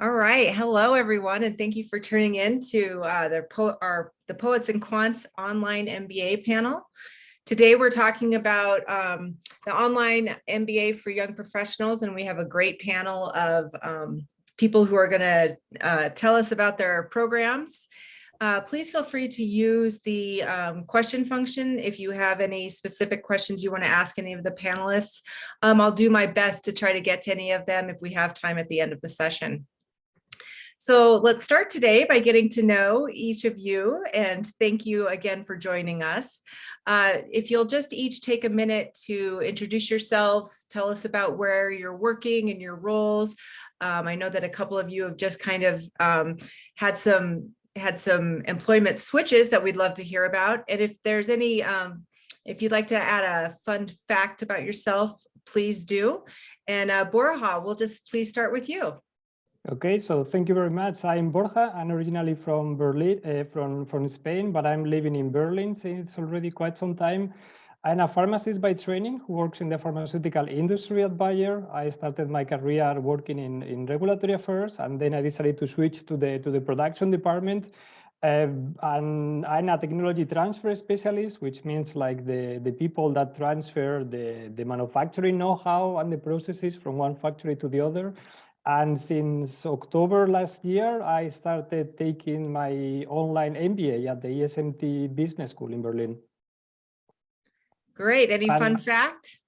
All right. Hello, everyone, and thank you for tuning in to the Poets and Quants Online MBA panel. Today, we're talking about the Online MBA for young professionals, and we have a great panel of people who are going to tell us about their programs. Please feel free to use the question function if you have any specific questions you want to ask any of the panelists. I'll do my best to try to get to any of them if we have time at the end of the session. So let's start today by getting to know each of you, and thank you again for joining us. If you'll just each take a minute to introduce yourselves, tell us about where you're working and your roles. I know that a couple of you have just kind of had some employment switches that we'd love to hear about. And if there's any, if you'd like to add a fun fact about yourself, please do. And Borja, we'll just please start with you. Okay, so thank you very much. I'm Borja. I'm originally from Berlin, from Spain, but I'm living in Berlin since already quite some time. I'm a pharmacist by training who works in the pharmaceutical industry at Bayer. I started my career working in regulatory affairs, and then I decided to switch to the production department. And I'm a technology transfer specialist, which means like the people that transfer the manufacturing know-how and the processes from one factory to the other. And since October last year, I started taking my online MBA at the ESMT Business School in Berlin. Great. Any fun fact?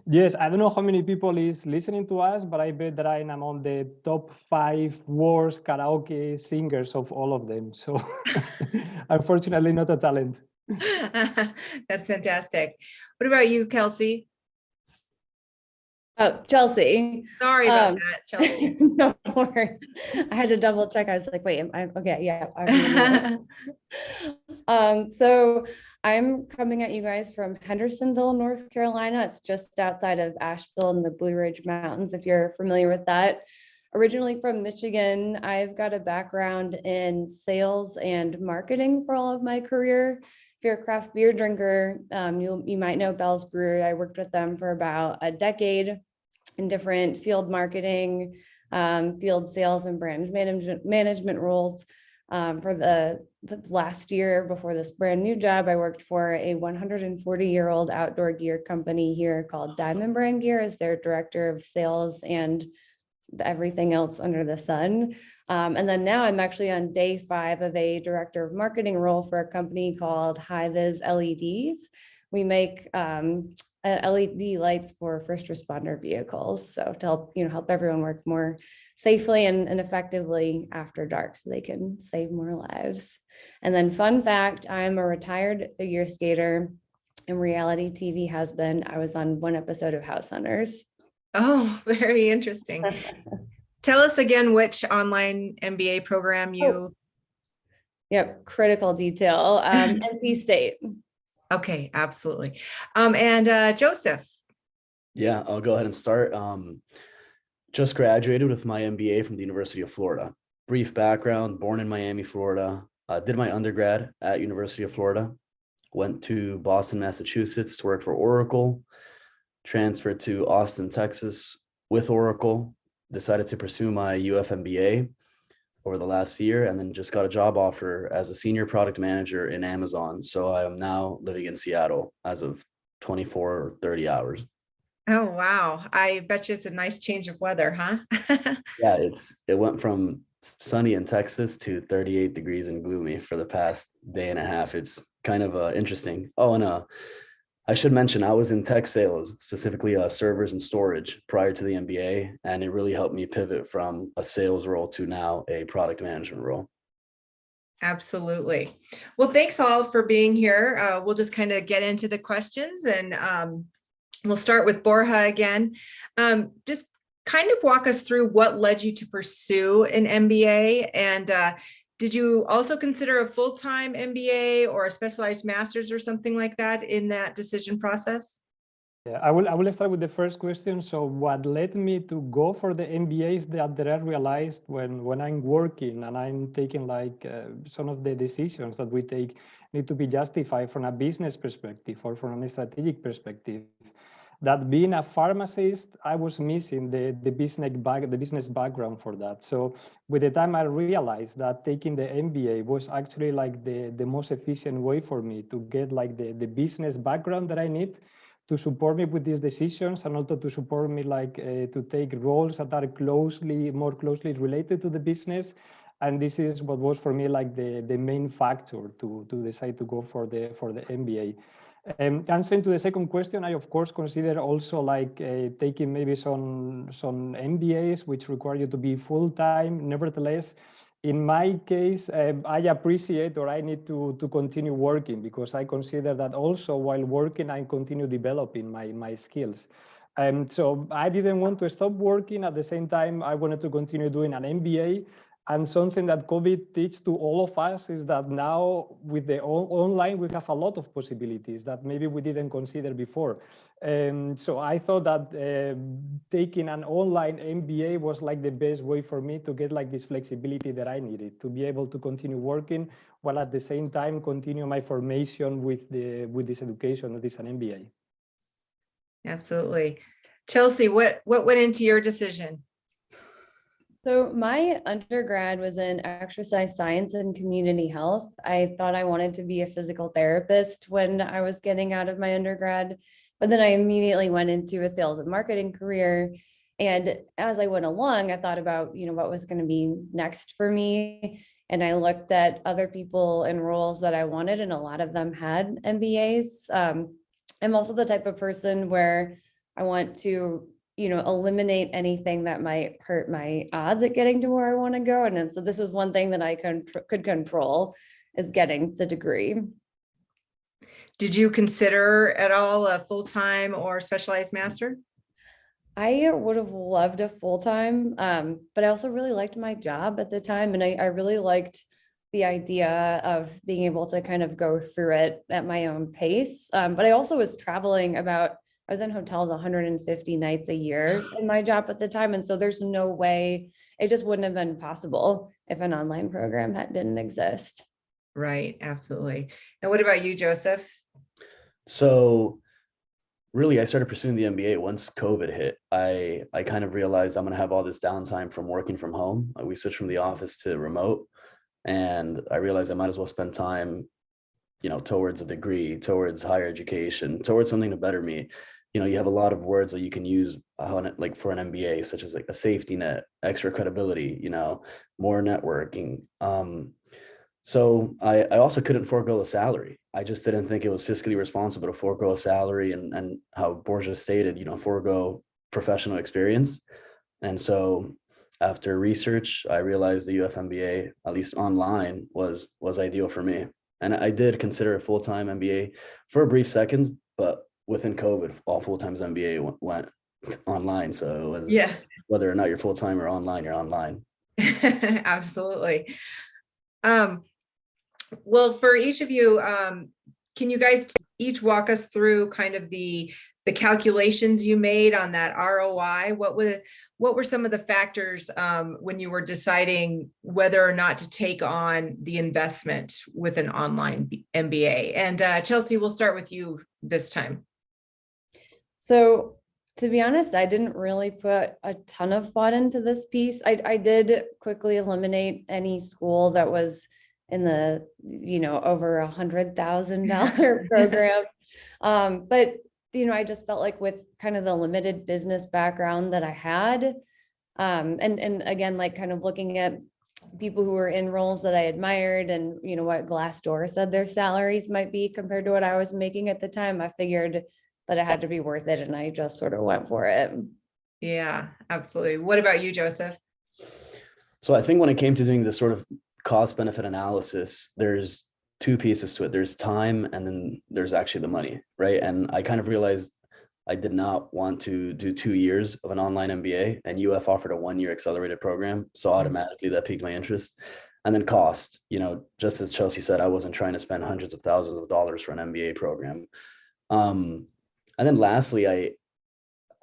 Yes, I don't know how many people is listening to us, but I bet that I'm among the top 5 worst karaoke singers of all of them. So unfortunately, not a talent. That's fantastic. What about you, Kelsey? Oh, Chelsea. Sorry about that, Chelsea. No worries. I had to double check. I was like, wait, okay, yeah. So I'm coming at you guys from Hendersonville, North Carolina. It's just outside of Asheville in the Blue Ridge Mountains, if you're familiar with that. Originally from Michigan, I've got a background in sales and marketing for all of my career. If you're a craft beer drinker, you might know Bell's Brewery. I worked with them for about a decade in different field marketing, field sales, and brand management roles. For the last year before this brand new job, I worked for a 140-year-old outdoor gear company here called Diamond Brand Gear as their director of sales and everything else under the sun. And then now I'm actually on day 5 of a director of marketing role for a company called High-Vis LEDs. We make LED lights for first responder vehicles. So to help everyone work more safely and effectively after dark so they can save more lives. And then fun fact, I'm a retired figure skater and reality TV has-been. I was on one episode of House Hunters. Oh, very interesting. Tell us again which online MBA program you... Yep, critical detail. NC State. Okay, absolutely. And Joseph. Yeah, I'll go ahead and start. Just graduated with my MBA from the University of Florida. Brief background, born in Miami, Florida. Did my undergrad at University of Florida. Went to Boston, Massachusetts to work for Oracle. Transferred to Austin, Texas with Oracle. Decided to pursue my UF MBA over the last year, and then just got a job offer as a senior product manager in Amazon. So I am now living in Seattle as of 24 or 30 hours. Oh, wow. I bet you it's a nice change of weather, huh? Yeah, it went from sunny in Texas to 38 degrees and gloomy for the past day and a half. It's kind of interesting. Oh, and I should mention I was in tech sales, specifically servers and storage prior to the MBA, and it really helped me pivot from a sales role to now a product management role. Absolutely. Well, thanks all for being here. We'll just kind of get into the questions, and we'll start with Borja again. Just kind of walk us through what led you to pursue an MBA, and did you also consider a full-time MBA or a specialized master's or something like that in that decision process? Yeah, I will start with the first question. So what led me to go for the MBA is that I realized when I'm working and I'm taking like some of the decisions that we take need to be justified from a business perspective or from a strategic perspective. that being a pharmacist, I was missing the business background for that. So with the time I realized that taking the MBA was actually like the most efficient way for me to get like the business background that I need to support me with these decisions, and also to support me like to take roles that are more closely related to the business. And this is what was for me like the main factor to decide to go for the MBA. Answering to the second question, I of course consider also like taking maybe some MBAs which require you to be full-time. Nevertheless, in my case, I appreciate, or I need to continue working, because I consider that also while working, I continue developing my skills. So I didn't want to stop working. At the same time, I wanted to continue doing an MBA. And something that COVID teaches to all of us is that now with the online, we have a lot of possibilities that maybe we didn't consider before. So I thought that taking an online MBA was like the best way for me to get like this flexibility that I needed to be able to continue working while at the same time continue my formation with this education, with this an MBA. Absolutely. Chelsea, what went into your decision? So my undergrad was in exercise science and community health. I thought I wanted to be a physical therapist when I was getting out of my undergrad, but then I immediately went into a sales and marketing career. And as I went along, I thought about, what was going to be next for me. And I looked at other people in roles that I wanted, and a lot of them had MBAs. I'm also the type of person where I want to eliminate anything that might hurt my odds at getting to where I want to go. And then, so this was one thing that I could control, is getting the degree. Did you consider at all a full-time or specialized master? I would have loved a full-time, but I also really liked my job at the time. And I really liked the idea of being able to kind of go through it at my own pace. But I also was traveling I was in hotels 150 nights a year in my job at the time. And so there's no way, it just wouldn't have been possible if an online program didn't exist. Right, absolutely. And what about you, Joseph? So really, I started pursuing the MBA once COVID hit. I kind of realized I'm going to have all this downtime from working from home. We switched from the office to remote, and I realized I might as well spend time, towards a degree, towards higher education, towards something to better me. You have a lot of words that you can use on it, like for an MBA, such as like a safety net, extra credibility, more networking. So I also couldn't forego a salary. I just didn't think it was fiscally responsible to forego a salary and how Borja stated, forego professional experience. And so after research, I realized the UF MBA, at least online, was ideal for me. And I did consider a full-time MBA for a brief second, but within COVID, all full-time MBA went online. So it was, whether or not you're full-time or online, you're online. Absolutely. Well, for each of you, can you guys each walk us through kind of the calculations you made on that ROI? What were some of the factors when you were deciding whether or not to take on the investment with an online MBA? And Chelsea, we'll start with you this time. So to be honest, I didn't really put a ton of thought into this piece. I did quickly eliminate any school that was in the, over $100,000 program. But, I just felt like with kind of the limited business background that I had, and again, like kind of looking at people who were in roles that I admired and, what Glassdoor said their salaries might be compared to what I was making at the time, I figured that it had to be worth it. And I just sort of went for it. Yeah, absolutely. What about you, Joseph? So I think when it came to doing this sort of cost benefit analysis, there's two pieces to it. There's time, and then there's actually the money, right? And I kind of realized I did not want to do 2 years of an online MBA, and UF offered a 1-year accelerated program. So automatically that piqued my interest. And then cost, just as Chelsea said, I wasn't trying to spend hundreds of thousands of dollars for an MBA program. And then lastly,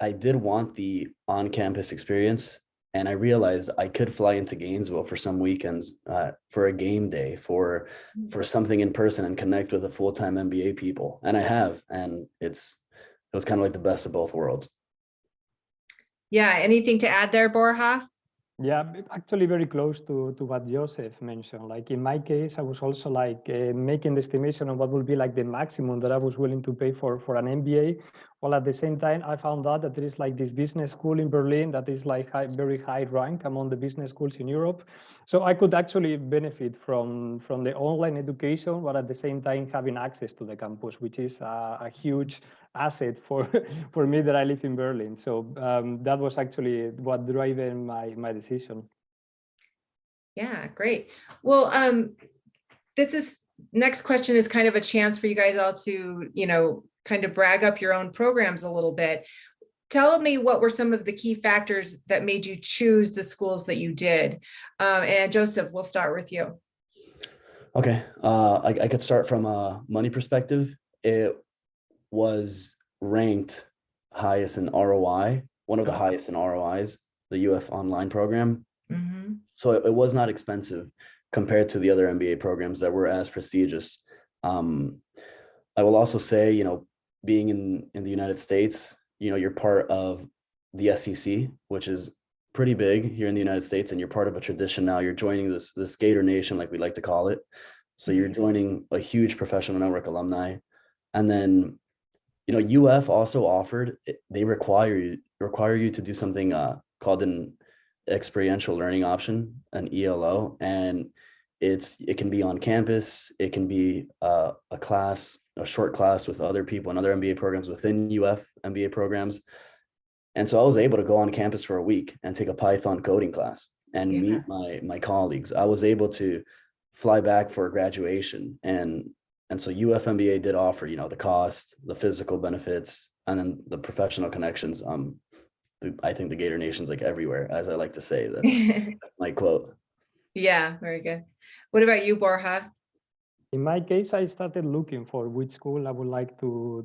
I did want the on-campus experience, and I realized I could fly into Gainesville for some weekends for a game day, for something in person, and connect with the full-time MBA people. And I have, and it was kind of like the best of both worlds. Yeah, anything to add there, Borja? Yeah, actually very close to what Joseph mentioned. Like in my case, I was also like making the estimation of what would be like the maximum that I was willing to pay for an MBA. While at the same time, I found out that there is like this business school in Berlin that is like very high rank among the business schools in Europe. So I could actually benefit from the online education, but at the same time having access to the campus, which is a huge asset for for me that I live in Berlin. So that was actually what driven my decision. Yeah, great. Well, next question is kind of a chance for you guys all to, kind of brag up your own programs a little bit. Tell me what were some of the key factors that made you choose the schools that you did. And Joseph, we'll start with you. Okay, I could start from a money perspective. It was ranked highest in ROI, one of the highest in ROIs, the UF online program. Mm-hmm. So it was not expensive compared to the other MBA programs that were as prestigious. I will also say, being in the United States, you're part of the SEC, which is pretty big here in the United States, and you're part of a tradition now. You're joining this Gator Nation, like we like to call it. So you're joining a huge professional network alumni. And then, UF also offered, they require you to do something called an experiential learning option, an ELO, and it can be on campus, it can be a short class with other people and other MBA programs within UF MBA programs. And so I was able to go on campus for a week and take a Python coding class and meet my colleagues. I was able to fly back for graduation, and so UF MBA did offer, the cost, the physical benefits, and then the professional connections. I think the Gator Nation's like everywhere, as I like to say. That's my quote. Yeah, very good. What about you, Borja? In my case, I started looking for which school I would like to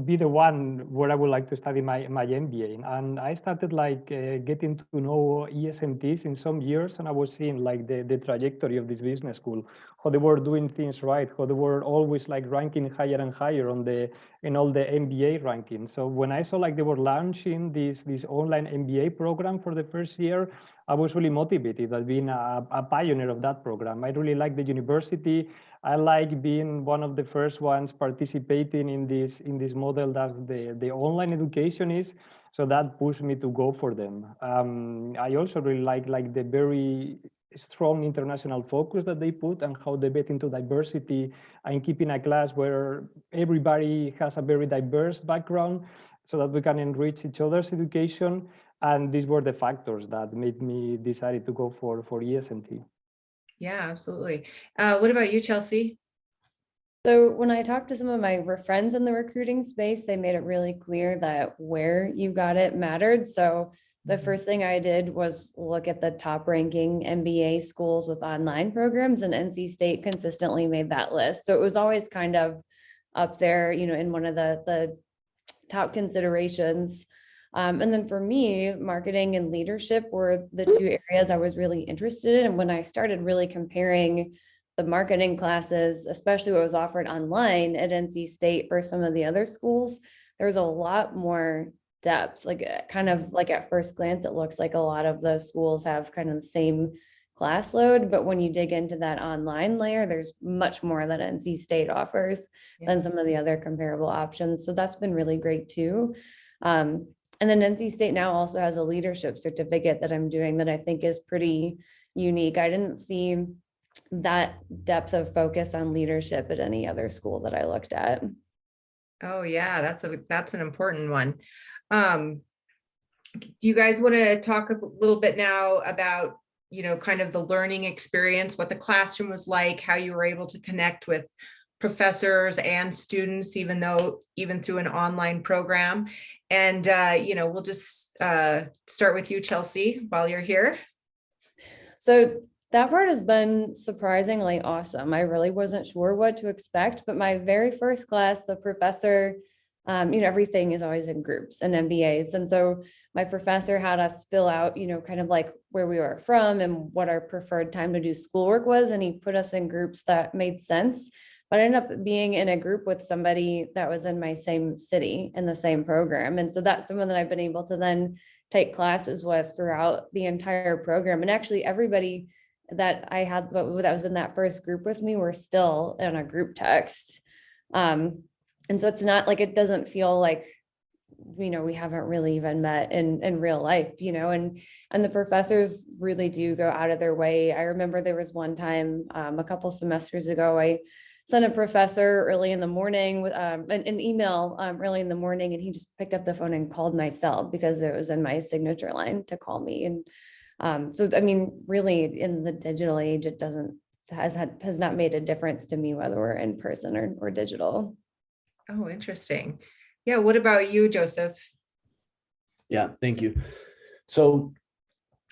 be the one where I would like to study my MBA. And I started like getting to know ESMTs in some years, and I was seeing like the trajectory of this business school, how they were doing things right, how they were always like ranking higher and higher in all the MBA rankings. So when I saw like they were launching this online MBA program for the first year, I was really motivated at being a pioneer of that program. I really like the university. I like being one of the first ones participating in this model that the online education is. So that pushed me to go for them. I also really like the very strong international focus that they put and how they bet into diversity and keeping a class where everybody has a very diverse background so that we can enrich each other's education. And these were the factors that made me decide to go for ESMT. Yeah, absolutely. What about you, Chelsea? So when I talked to some of my friends in the recruiting space, they made it really clear that where you got it mattered. So the first thing I did was look at the top ranking MBA schools with online programs, and NC State consistently made that list. So it was always kind of up there, in one of the top considerations. And then for me, marketing and leadership were the two areas I was really interested in. And when I started really comparing the marketing classes, especially what was offered online at NC State for some of the other schools, there was a lot more depth. Like kind of like at first glance, it looks like a lot of those schools have kind of the same class load, but when you dig into that online layer, there's much more that NC State offers than some of the other comparable options. So that's been really great too. And then NC State now also has a leadership certificate that I'm doing that I think is pretty unique. I didn't see that depth of focus on leadership at any other school that I looked at. Oh yeah, that's an important one. Do you guys want to talk a little bit now about, kind of the learning experience, what the classroom was like, how you were able to connect with professors and students, even through an online program? And, we'll just start with you, Chelsea, while you're here. So that part has been surprisingly awesome. I really wasn't sure what to expect, but my very first class, the professor, everything is always in groups and MBAs. And so my professor had us fill out, kind of like where we were from and what our preferred time to do schoolwork was. And he put us in groups that made sense but I ended up being in a group with somebody that was in my same city in the same program. And so that's someone that I've been able to then take classes with throughout the entire program. And actually everybody that I had that was in that first group with me were still in a group text. And so it's not like, it doesn't feel like, we haven't really even met in real life, and the professors really do go out of their way. I remember there was one time a couple semesters ago, I sent a professor early in the morning with an email early in the morning, and he just picked up the phone and called my cell because it was in my signature line to call me. And so, I mean, really in the digital age, it has not made a difference to me whether we're in person or digital. Oh, interesting. Yeah. What about you, Joseph? Yeah, thank you. So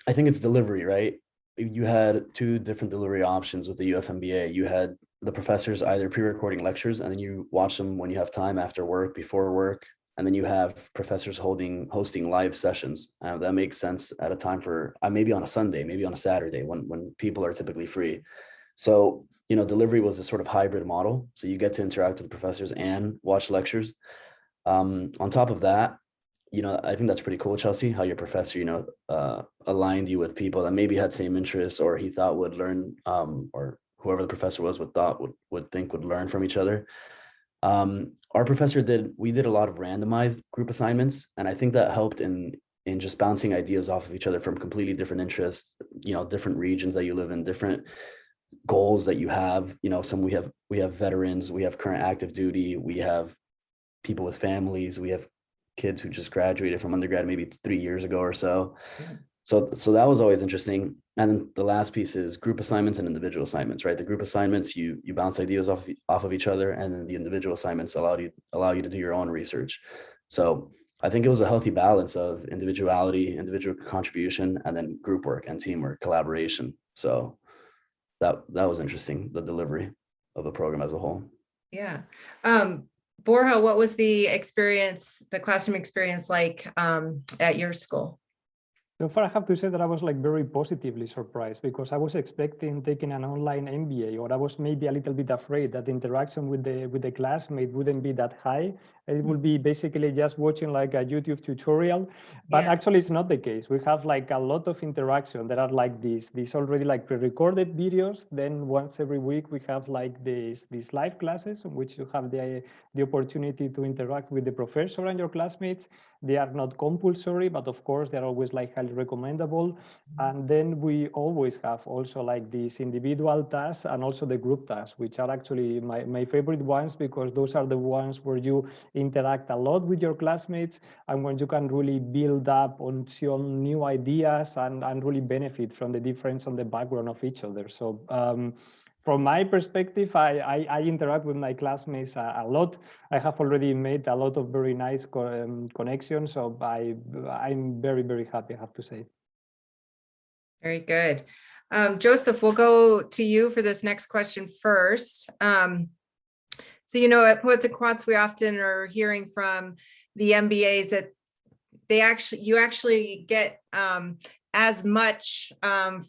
I think it's delivery, right? You had two different delivery options with the UFMBA. You had the professors either pre-recording lectures and then you watch them when you have time after work, before work. And then you have professors hosting live sessions. That makes sense at a time for maybe on a Sunday, maybe on a Saturday when people are typically free. So, delivery was a sort of hybrid model. So you get to interact with the professors and watch lectures. On top of that, I think that's pretty cool, Chelsea, how your professor, aligned you with people that maybe had same interests or he thought would learn, or whoever the professor was would think would learn from each other. Our professor we did a lot of randomized group assignments, and I think that helped in just bouncing ideas off of each other from completely different interests, different regions that you live in, different goals that you have. We have veterans, we have current active duty, we have people with families, we have kids who just graduated from undergrad maybe 3 years ago or so. Yeah. So that was always interesting. And then the last piece is group assignments and individual assignments, right? The group assignments, you bounce ideas off of each other, and then the individual assignments allow you to do your own research. So I think it was a healthy balance of individuality, individual contribution, and then group work and teamwork, collaboration. So that was interesting, the delivery of the program as a whole. Yeah. Borja, what was the classroom experience like at your school? So far, I have to say that I was very positively surprised because I was expecting taking an online MBA, or I was maybe a little bit afraid that the interaction with the classmate wouldn't be that high. It would be basically just watching a YouTube tutorial, but actually it's not the case. We have a lot of interaction. There are these already pre-recorded videos. Then once every week we have these live classes in which you have the opportunity to interact with the professor and your classmates. They are not compulsory, but of course they're always highly recommendable. And then we always have also these individual tasks and also the group tasks, which are actually my favorite ones, because those are the ones where you interact a lot with your classmates and when you can really build up on some new ideas and really benefit from the difference on the background of each other. So from my perspective, I interact with my classmates a lot. I have already made a lot of very nice connections. So I'm very, very happy, I have to say. Very good. Joseph, we'll go to you for this next question first. So, at Poets&Quants, we often are hearing from the MBAs that you actually get as much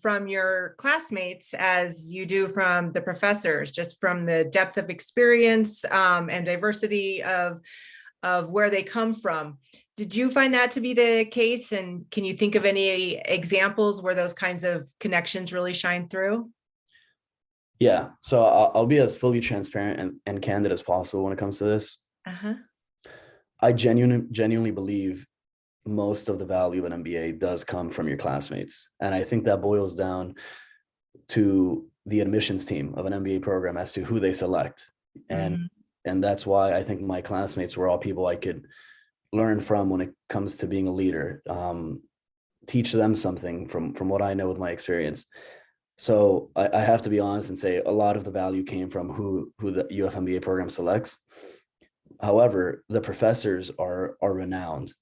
from your classmates as you do from the professors, just from the depth of experience and diversity of where they come from. Did you find that to be the case? And can you think of any examples where those kinds of connections really shine through? Yeah, so I'll be as fully transparent and candid as possible when it comes to this. I genuinely believe most of the value of an MBA does come from your classmates. And I think that boils down to the admissions team of an MBA program as to who they select. And that's why I think my classmates were all people I could learn from when it comes to being a leader, teach them something from what I know with my experience. So I have to be honest and say a lot of the value came from who the UFMBA program selects. However, the professors are renowned.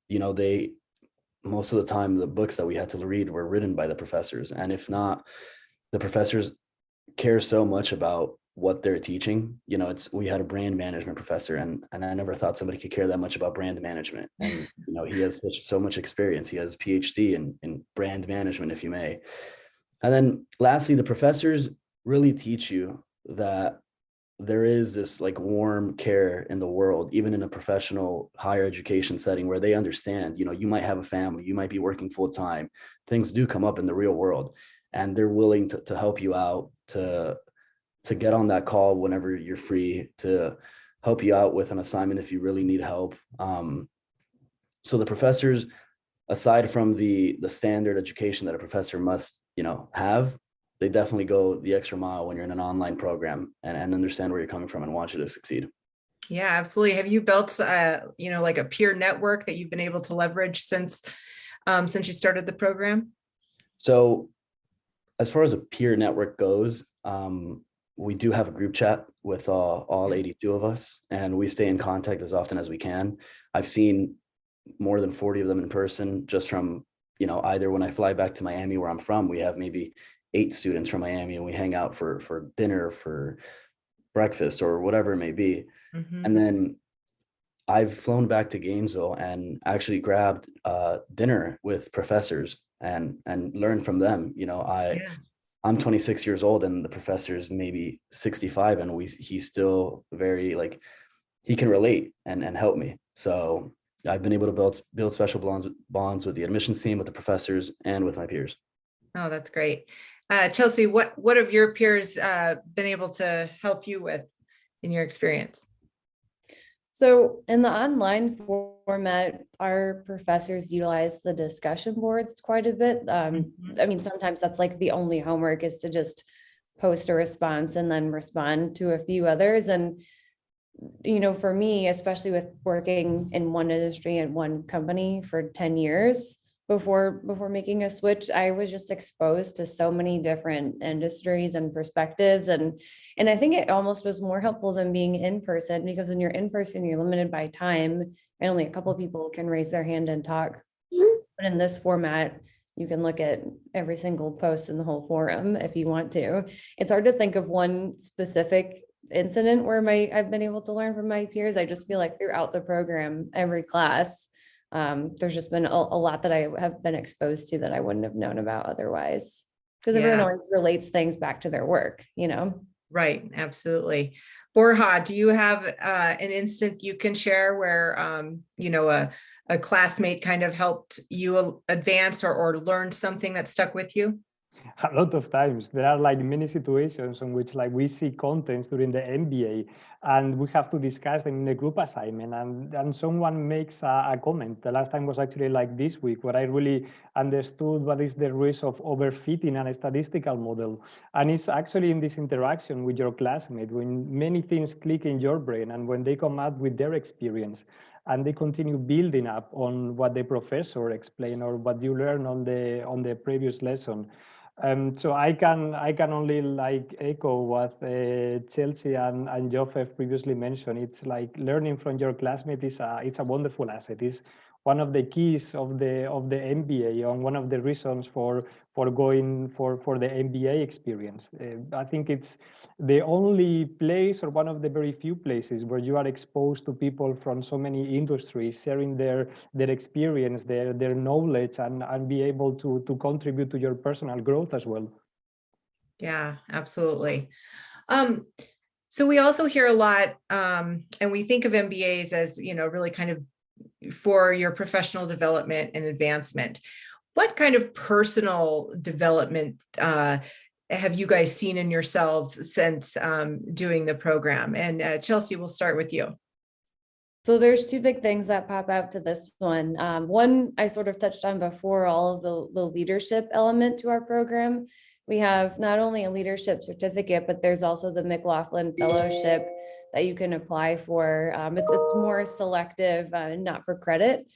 Most of the time, the books that we had to read were written by the professors. And if not, the professors care so much about what they're teaching. We had a brand management professor, and I never thought somebody could care that much about brand management. And, he has so much experience. He has a PhD in brand management, if you may. And then lastly, the professors really teach you that there is this like warm care in the world, even in a professional higher education setting, where they understand, you might have a family, you might be working full time. Things do come up in the real world, and they're willing to help you out, to get on that call whenever you're free, to help you out with an assignment if you really need help. So the professors, aside from the standard education that a professor must, have, they definitely go the extra mile when you're in an online program, and understand where you're coming from and want you to succeed. Yeah, absolutely. Have you built, like a peer network that you've been able to leverage since you started the program? So as far as a peer network goes, we do have a group chat with all 82 of us, and we stay in contact as often as we can. I've seen more than 40 of them in person, just from, either when I fly back to Miami, where I'm from, we have maybe 8 students from Miami, and we hang out for dinner, for breakfast, or whatever it may be. Mhm. And then I've flown back to Gainesville and actually grabbed dinner with professors and learned from them. Yeah. I'm 26 years old, and the professor is maybe 65, and he's still very, like, he can relate and help me. So I've been able to build special bonds with the admissions team, with the professors, and with my peers. Oh, that's great. Chelsea, what have your peers been able to help you with in your experience? So in the online format, our professors utilize the discussion boards quite a bit. I mean, sometimes that's like the only homework is to just post a response and then respond to a few others. And, for me, especially with working in one industry and one company for 10 years, before making a switch, I was just exposed to so many different industries and perspectives. And I think it almost was more helpful than being in person, because when you're in person, you're limited by time and only a couple of people can raise their hand and talk. But in this format, you can look at every single post in the whole forum if you want to. It's hard to think of one specific incident where I've been able to learn from my peers. I just feel like throughout the program, every class, there's just been a lot that I have been exposed to that I wouldn't have known about otherwise, because everyone always relates things back to their work, Right, absolutely. Borja, do you have an instant you can share where a classmate kind of helped you advance or learn something that stuck with you? A lot of times there are like many situations in which like we see contents during the MBA and we have to discuss them in the group assignment, and someone makes a comment. The last time was actually like this week, where I really understood what is the risk of overfitting a statistical model. And it's actually in this interaction with your classmate when many things click in your brain, and when they come out with their experience and they continue building up on what the professor explained or what you learn on the previous lesson. So I can only like echo what Chelsea and Geoff have previously mentioned. It's like learning from your classmate it's a wonderful asset. It's one of the keys of the MBA, and one of the reasons for going for the MBA experience. I think it's the only place, or one of the very few places, where you are exposed to people from so many industries sharing their experience, their knowledge, and be able to contribute to your personal growth as well. Yeah, absolutely. So we also hear a lot, and we think of MBAs as, really kind of for your professional development and advancement. What kind of personal development have you guys seen in yourselves since doing the program? And Chelsea, we'll start with you. So there's two big things that pop out to this one. One I sort of touched on before, all of the leadership element to our program. We have not only a leadership certificate, but there's also the Mclaughlin Fellowship that you can apply for. It's more selective, not for credit.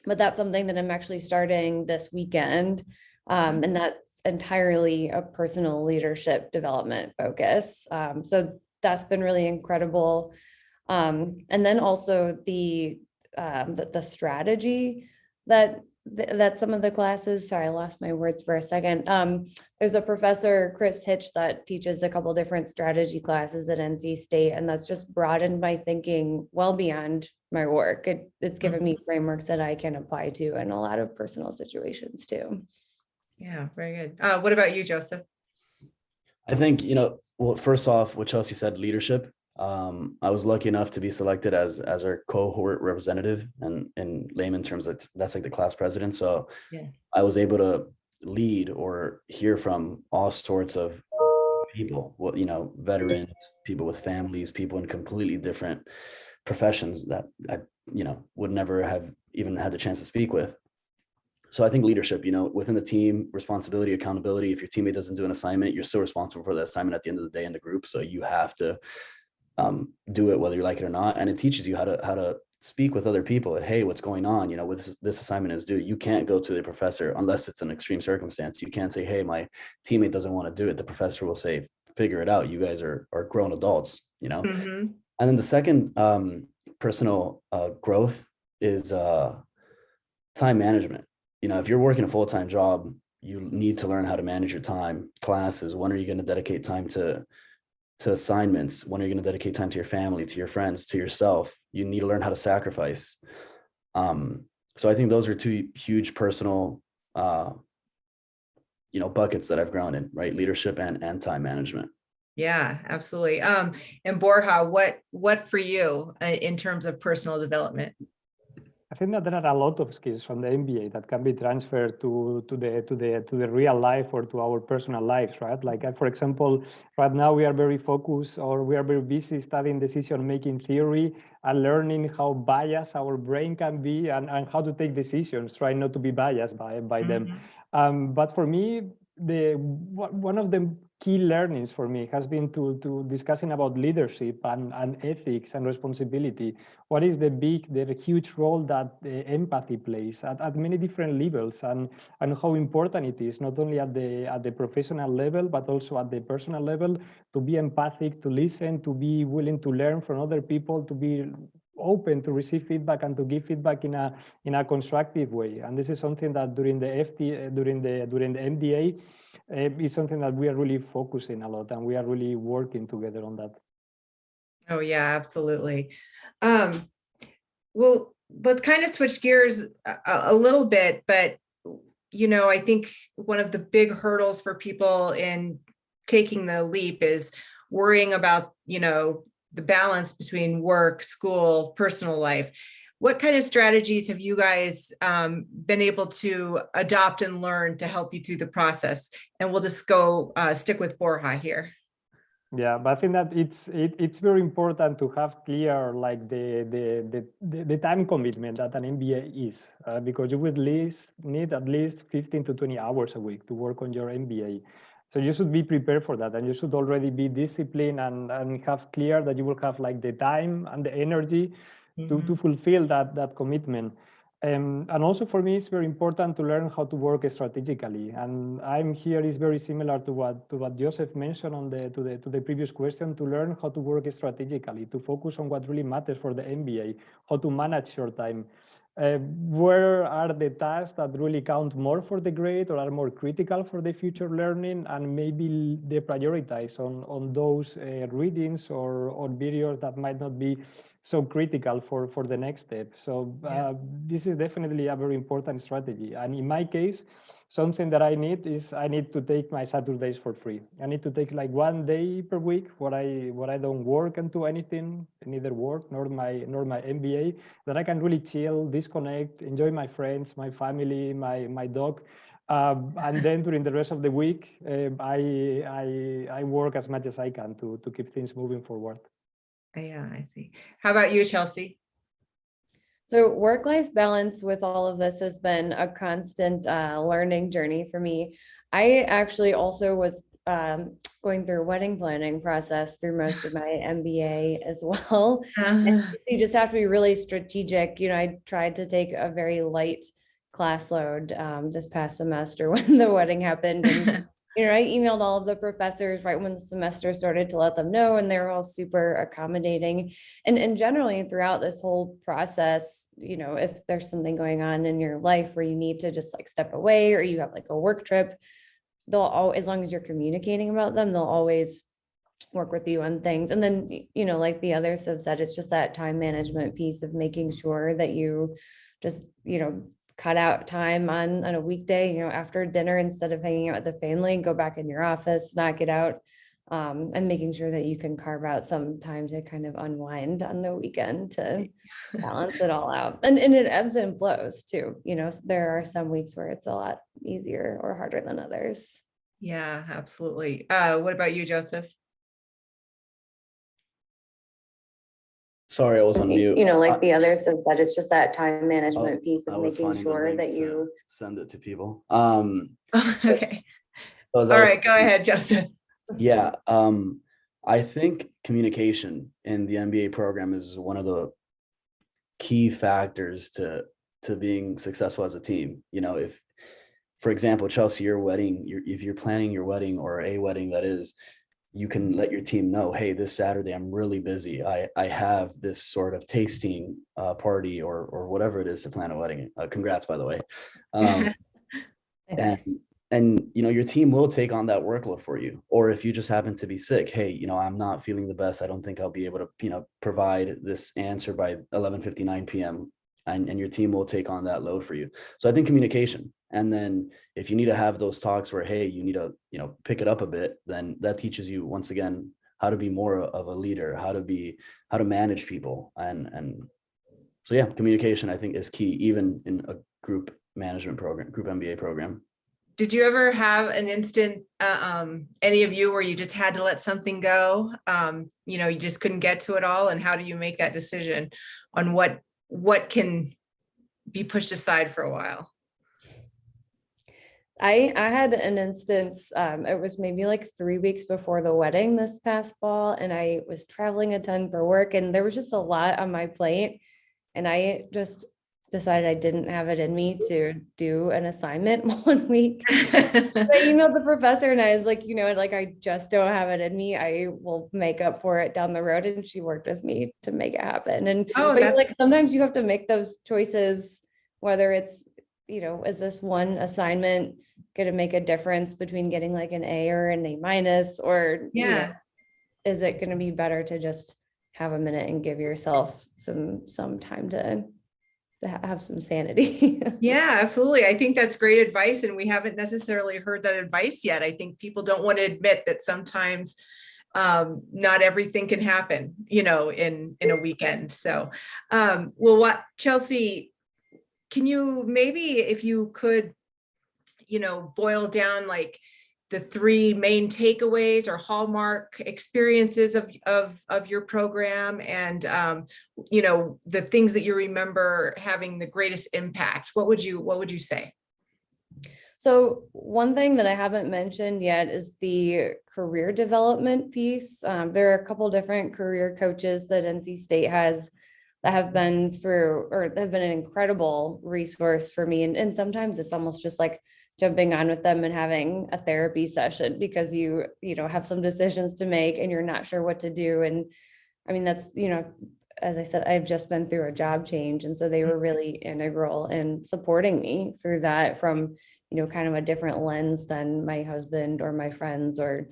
But that's something that I'm actually starting this weekend. And that's entirely a personal leadership development focus. So that's been really incredible. And then also the strategy that some of the classes, sorry, I lost my words for a second. There's a professor, Chris Hitch, that teaches a couple different strategy classes at NC State, and that's just broadened my thinking well beyond my work. It's given me frameworks that I can apply to in a lot of personal situations too. Yeah, very good. What about you, Joseph? I think, well, first off, what Chelsea said, leadership. I was lucky enough to be selected as our cohort representative, and in layman terms, that's like the class president. So Yeah. I was able to lead or hear from all sorts of people, veterans, people with families, people in completely different professions that I, would never have even had the chance to speak with. So I think leadership, within the team, responsibility, accountability. If your teammate doesn't do an assignment, you're still responsible for the assignment at the end of the day in the group. So you have to do it whether you like it or not. And it teaches you how to speak with other people. Hey, what's going on? This assignment is due. You can't go to the professor unless it's an extreme circumstance. You can't say, hey, my teammate doesn't want to do it. The professor will say, figure it out. You guys are grown adults, Mhm. And then the second personal growth is time management. If you're working a full-time job, you need to learn how to manage your time. Classes, when are you going to dedicate time to assignments? When are you going to dedicate time to your family, to your friends, to yourself? You need to learn how to sacrifice. So I think those are two huge personal buckets that I've grown in, right? Leadership and time management. Yeah, absolutely. And Borja, what for you in terms of personal development? I think that there are a lot of skills from the MBA that can be transferred to the real life or to our personal lives, right? Like, for example, right now we are very focused, or we are very busy studying decision-making theory and learning how biased our brain can be and how to take decisions, trying not to be biased by them. But for me, one of the key learnings for me has been to discussing about leadership and ethics and responsibility. What is the huge role that empathy plays at many different levels, and how important it is, not only at the professional level, but also at the personal level, to be empathic, to listen, to be willing to learn from other people, to be open to receive feedback and to give feedback in a constructive way. And this is something that during the MDA is something that we are really focusing a lot, and we are really working together on that. Oh yeah, absolutely. Well, let's kind of switch gears a little bit, but I think one of the big hurdles for people in taking the leap is worrying about, the balance between work, school, personal life. What kind of strategies have you guys been able to adopt and learn to help you through the process? And we'll just go stick with Borja here. Yeah, but I think that it's very important to have clear like the time commitment that an MBA is, because you would need at least 15 to 20 hours a week to work on your MBA. So you should be prepared for that, and you should already be disciplined and have clear that you will have like the time and the energy to fulfill that commitment. And also for me, it's very important to learn how to work strategically. And I'm here is very similar to what Joseph mentioned on to the previous question, to learn how to work strategically, to focus on what really matters for the MBA, how to manage your time. Where are the tasks that really count more for the grade or are more critical for the future learning, and maybe they prioritize on those readings or videos that might not be so critical for the next step. So this is definitely a very important strategy. And in my case, something that I need to take my Saturdays for free. I need to take like 1 day per week where I don't work and do anything, neither work nor my MBA, that I can really chill, disconnect, enjoy my friends, my family, my dog. And then during the rest of the week, I work as much as I can to keep things moving forward. Yeah, I see. How about you, Chelsea? So work-life balance with all of this has been a constant learning journey for me. I actually also was going through a wedding planning process through most of my MBA as well. You just have to be really strategic. I tried to take a very light class load this past semester when the wedding happened. And I emailed all of the professors right when the semester started to let them know, and they were all super accommodating. And generally throughout this whole process, if there's something going on in your life where you need to just like step away, or you have like a work trip, they'll all, as long as you're communicating about them, they'll always work with you on things. And then, like the others have said, it's just that time management piece of making sure that you just, cut out time on a weekday, after dinner, instead of hanging out with the family, go back in your office, knock it out. And making sure that you can carve out some time to kind of unwind on the weekend to balance it all out. And it ebbs and flows too. There are some weeks where it's a lot easier or harder than others. Yeah, absolutely. What about you, Joseph? Sorry, I was on mute. Like the others have said, it's just that time management piece I of was making finding the sure link that to you. send it to people. Okay. All All right, go ahead, Joseph. Yeah, I think communication in the MBA program is one of the key factors to being successful as a team. If, for example, Chelsea, your wedding, if you're planning your wedding, or a wedding that is, you can let your team know, hey, this Saturday I'm really busy. I have this sort of tasting party or whatever it is to plan a wedding. Congrats, by the way. And your team will take on that workload for you. Or if you just happen to be sick, hey, I'm not feeling the best, I don't think I'll be able to provide this answer by 11:59 p.m. and your team will take on that load for you. So I think communication. And then if you need to have those talks where, hey, you need to pick it up a bit, then that teaches you, once again, how to be more of a leader, how to manage people. And so yeah, communication I think is key, even in a group management program, group MBA program. Did you ever have an instant, any of you, where you just had to let something go? You just couldn't get to it all, and how do you make that decision on what can be pushed aside for a while? I had an instance, it was maybe like 3 weeks before the wedding this past fall, and I was traveling a ton for work, and there was just a lot on my plate, and I just decided I didn't have it in me to do an assignment one week. I emailed the professor and I was like, I just don't have it in me. I will make up for it down the road. And she worked with me to make it happen. And sometimes you have to make those choices, whether it's, is this one assignment going to make a difference between getting like an A or an A-, or is it going to be better to just have a minute and give yourself some time to have some sanity? Yeah, absolutely. I think that's great advice. And we haven't necessarily heard that advice yet. I think people don't want to admit that sometimes not everything can happen, in a weekend. So, Chelsea, can you maybe, if you could, boil down like the 3 main takeaways or hallmark experiences of your program, and the things that you remember having the greatest impact? What would you say? So one thing that I haven't mentioned yet is the career development piece. There are a couple different career coaches that NC State has that have been through, or have been an incredible resource for me. And sometimes it's almost just like jumping on with them and having a therapy session, because you have some decisions to make and you're not sure what to do. And I mean, that's, as I said, I've just been through a job change. And so they were really integral in supporting me through that from, kind of a different lens than my husband or my friends or,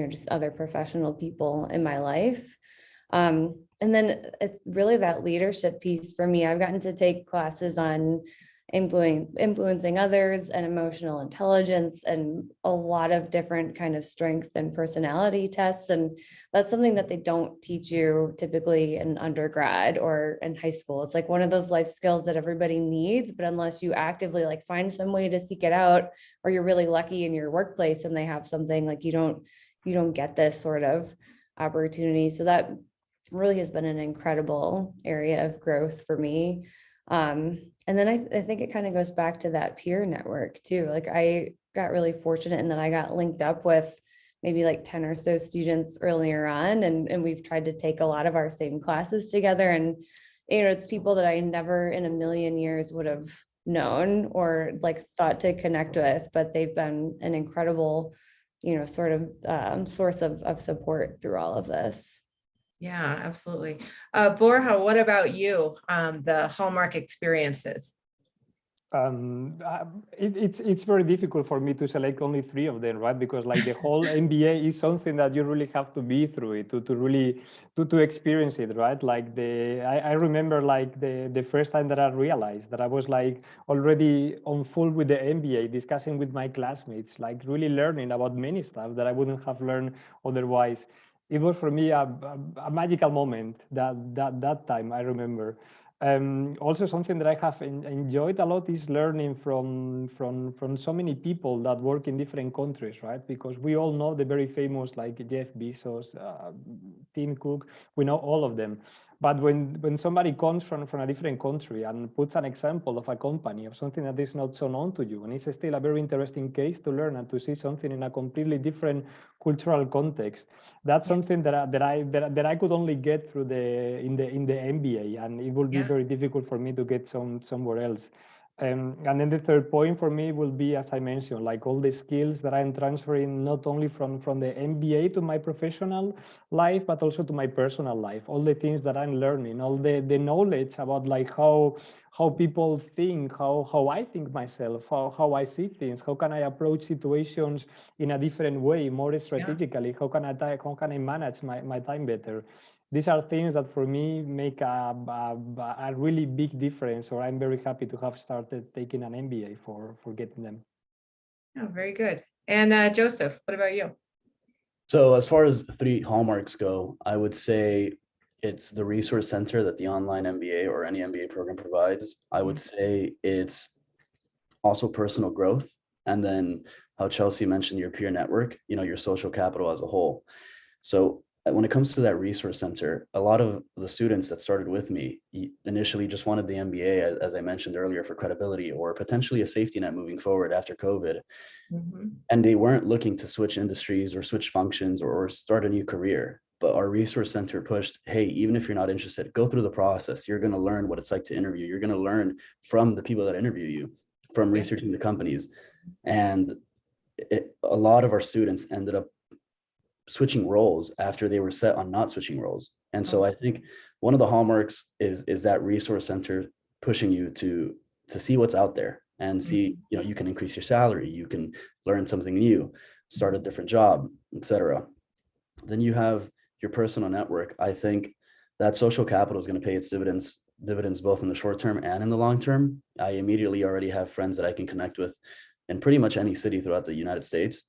just other professional people in my life. And then it's really that leadership piece for me. I've gotten to take classes on influencing others and emotional intelligence and a lot of different kind of strength and personality tests. And that's something that they don't teach you typically in undergrad or in high school. It's like one of those life skills that everybody needs, but unless you actively like find some way to seek it out, or you're really lucky in your workplace and they have something, like you don't get this sort of opportunity. So that really has been an incredible area of growth for me. And then I think it kind of goes back to that peer network too. Like I got really fortunate in that I got linked up with maybe like 10 or so students earlier on. And we've tried to take a lot of our same classes together. And, it's people that I never in a million years would have known or like thought to connect with, but they've been an incredible, sort of source of support through all of this. Yeah, absolutely. Borja, what about you? The hallmark experiences? It's very difficult for me to select only 3 of them, right? Because like the whole MBA is something that you really have to be through it to really to experience it, right? Like I remember like the first time that I realized that I was like already on full with the MBA, discussing with my classmates, like really learning about many stuff that I wouldn't have learned otherwise. It was for me a magical moment that time, I remember. Also, something that I have enjoyed a lot is learning from so many people that work in different countries, right? Because we all know the very famous like Jeff Bezos, Tim Cook, we know all of them. But when somebody comes from a different country and puts an example of a company, of something that is not so known to you, and it's still a very interesting case to learn and to see something in a completely different cultural context, that's something that I could only get through in the MBA, and it will be very difficult for me to get somewhere else. And then the third point for me will be, as I mentioned, like all the skills that I'm transferring not only from the MBA to my professional life, but also to my personal life. All the things that I'm learning, all the knowledge about like how people think, how I think myself, how I see things, how can I approach situations in a different way, more strategically, how can I manage my time better. These are things that for me make a really big difference, or I'm very happy to have started taking an MBA for getting them. Oh, very good. And Joseph, what about you? So as far as 3 hallmarks go, I would say it's the resource center that the online MBA or any MBA program provides. I would say it's also personal growth. And then how Chelsea mentioned your peer network, your social capital as a whole. So when it comes to that resource center, a lot of the students that started with me initially just wanted the MBA, as I mentioned earlier, for credibility or potentially a safety net moving forward after COVID. And they weren't looking to switch industries or switch functions or start a new career. But our resource center pushed, hey, even if you're not interested, go through the process. You're going to learn what it's like to interview. You're going to learn from the people that interview you, from researching the companies. And a lot of our students ended up switching roles after they were set on not switching roles. And so I think one of the hallmarks is that resource center pushing you to see what's out there and see, you can increase your salary, you can learn something new, start a different job, etc. Then you have your personal network. I think that social capital is going to pay its dividends both in the short term and in the long term. I immediately already have friends that I can connect with in pretty much any city throughout the United States.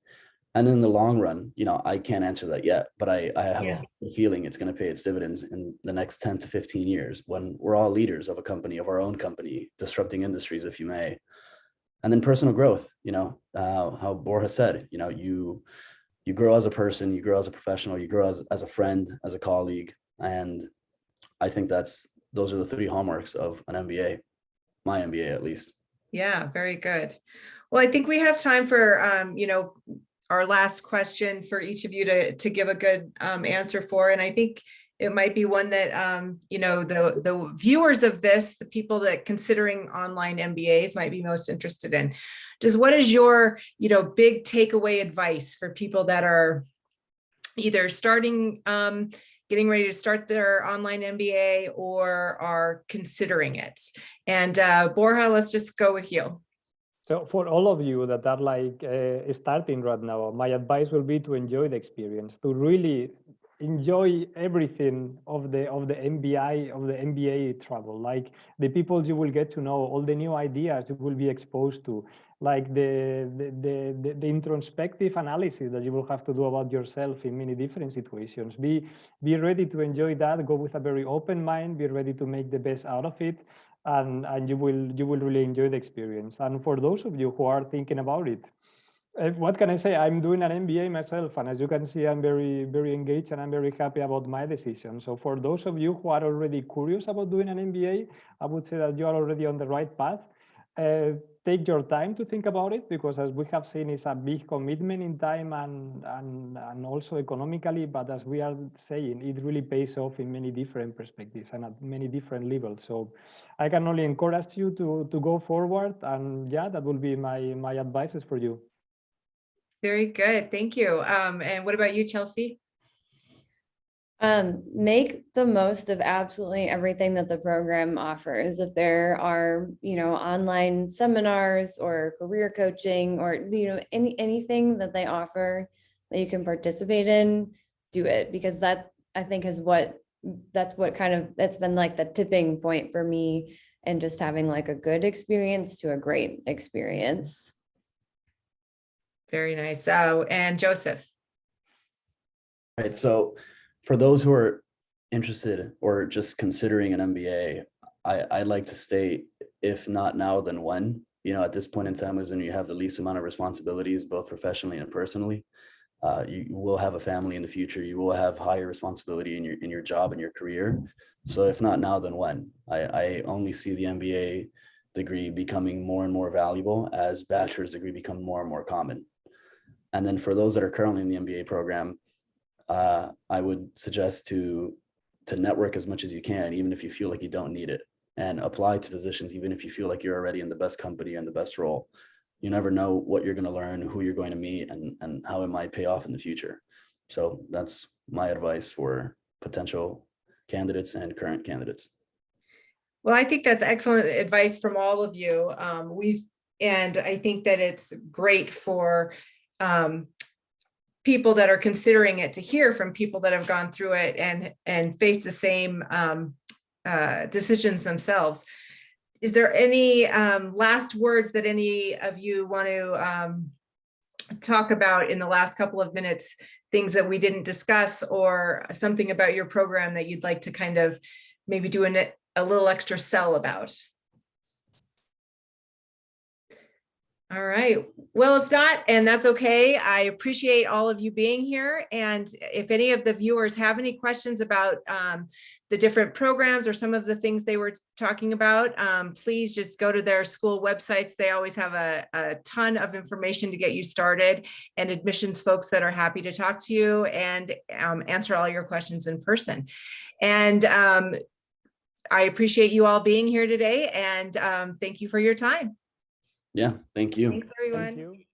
And in the long run, I can't answer that yet, but I have a feeling it's going to pay its dividends in the next 10 to 15 years when we're all leaders of a company, of our own company, disrupting industries, if you may. And then personal growth, how Borja said, you grow as a person, you grow as a professional, you grow as a friend, as a colleague. And I think those are the 3 hallmarks of an MBA, my MBA at least. Yeah, very good. Well, I think we have time for, our last question for each of you to give a good answer for. And I think it might be one that, the viewers of this, the people that considering online MBAs might be most interested in. What is your, big takeaway advice for people that are either starting, getting ready to start their online MBA or are considering it? And Borja, let's just go with you. So for all of you that are like starting right now, my advice will be to enjoy the experience, to really enjoy everything of the MBA travel, like the people you will get to know, all the new ideas you will be exposed to, like the introspective analysis that you will have to do about yourself in many different situations. Be ready to enjoy that. Go with a very open mind. Be ready to make the best out of it. And you will really enjoy the experience. And for those of you who are thinking about it, what can I say? I'm doing an MBA myself, and as you can see, I'm very, very engaged, and I'm very happy about my decision. So for those of you who are already curious about doing an MBA, I would say that you are already on the right path. Take your time to think about it, because as we have seen, it's a big commitment in time and also economically, but as we are saying, it really pays off in many different perspectives and at many different levels. So I can only encourage you to go forward, and yeah, that will be my advices for you. Very good, thank you. And what about you, Chelsea? Make the most of absolutely everything that the program offers. If there are, online seminars or career coaching or, anything that they offer that you can participate in, do it, because that I think that's been like the tipping point for me, and just having like a good experience to a great experience. Very nice. And Joseph. Right. So for those who are interested or just considering an MBA, I'd like to state, if not now, then when. At this point in time is when you have the least amount of responsibilities, both professionally and personally. You will have a family in the future. You will have higher responsibility in your job and your career. So if not now, then when? I only see the MBA degree becoming more and more valuable as bachelor's degree become more and more common. And then for those that are currently in the MBA program, I would suggest to network as much as you can, even if you feel like you don't need it, and apply to positions, even if you feel like you're already in the best company and the best role. You never know what you're going to learn, who you're going to meet, and how it might pay off in the future. So that's my advice for potential candidates and current candidates. Well, I think that's excellent advice from all of you. And I think that it's great for people that are considering it to hear from people that have gone through it and faced the same decisions themselves. Is there any last words that any of you want to talk about in the last couple of minutes, things that we didn't discuss, or something about your program that you'd like to kind of maybe do a little extra sell about? All right. Well, if not, and that's okay, I appreciate all of you being here. And if any of the viewers have any questions about the different programs or some of the things they were talking about, please just go to their school websites. They always have a ton of information to get you started, and admissions folks that are happy to talk to you and answer all your questions in person. And I appreciate you all being here today, and thank you for your time. Yeah, thank you. Thanks, everyone. Thank you.